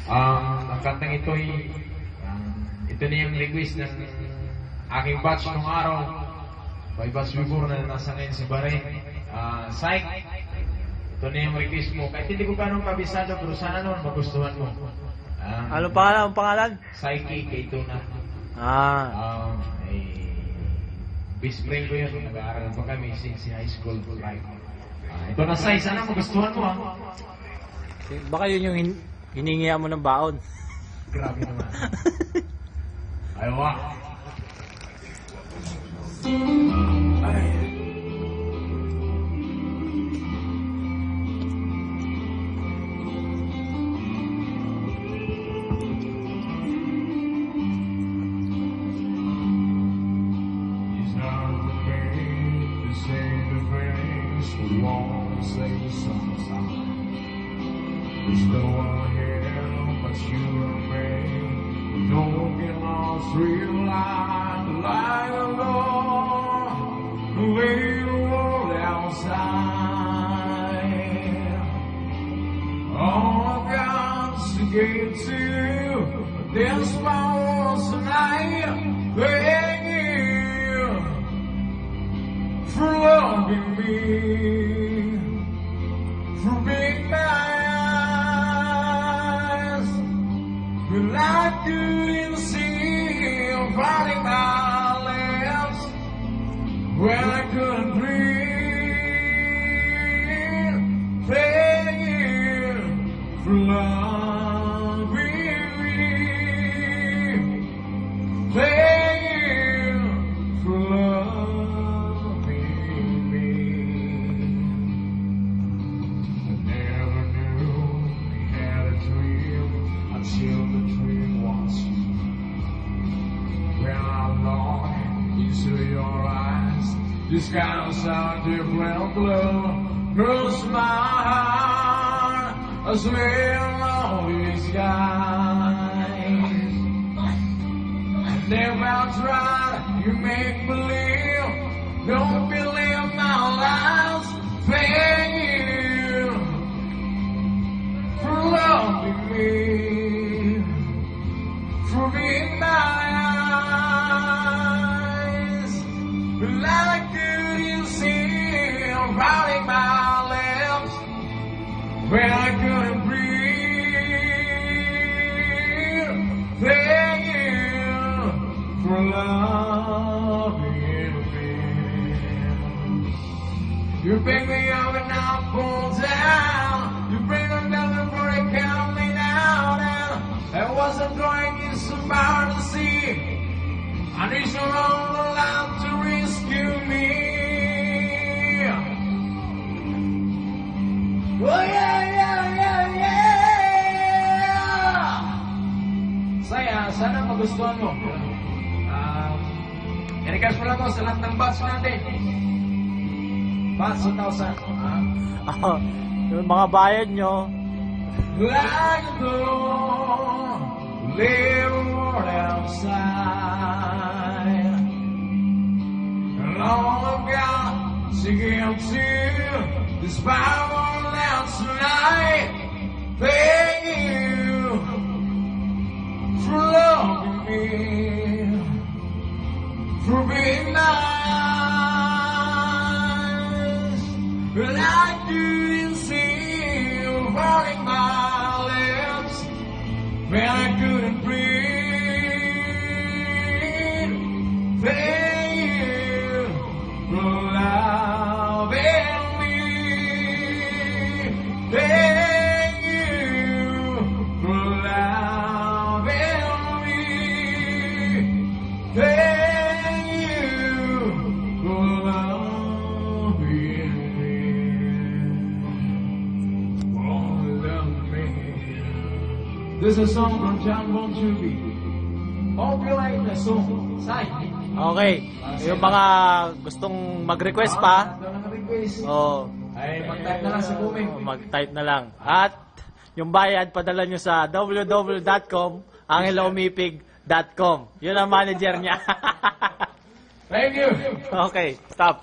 Ang kantang ito ay ito na yung request ng aking batch nung araw. By batch before na nasa ngayon si Bahrain. Psych, ito na yung request mo. Kahit hindi ko ganun kabisado, pero sana naman magustuhan mo. Ano pangalan? Ang pangalan? Psyche, kay Tuna. Best friend ko yun. Nag-aaral pa kami since high school life. Ito na Psyche, sana magustuhan mo ha. Baka yun yung hiningihan mo ng baon. Grabe naman. Ayaw. There's no one here but you and me. Don't get lost, realize like alone. Leave the world outside. All I've got's to get to you. This my world tonight. Thank you for loving me, for being mine. I couldn't see you biting my lips when I couldn't breathe. Thank you for loving me. Thank you for loving me. I never knew we had a dream until the dream was when I look into your eyes. This kind of sound different blue cross my heart as we're lonely skies. And if I try, you make believe, don't believe my lies. Thank you for loving me, for being my eyes. But I couldn't see you biting my lips when I couldn't breathe. Thank you for loving me. You pick me up and I fall down. You bring them down before they count me down. I wasn't going in somebody to see. I need someone alive to rescue me. Oh yeah, yeah, yeah, yeah! Saya, sana magustuhan mo. I-request mo lang ko sa lahat ng batch natin. Batch 1,000. Yung mga bayad nyo. Like the leave the world outside. And all I've got to give to you is power out tonight. Thank you for loving me, for being nice. But I couldn't see you falling my lips when I couldn't breathe. Thank you for loving me. Thank you for loving me. Thank you for loving me. Oh, love me. This is a song from John Bon Jovi. Hope you like the song. Sai. Okay. Yung mga gustong mag-request pa. Oh, Ay, mag-type na lang sa comment. mag-type na lang. At yung bayad, padala nyo sa www.angelomipig.com. Yun ang manager niya. Thank you. Okay, stop.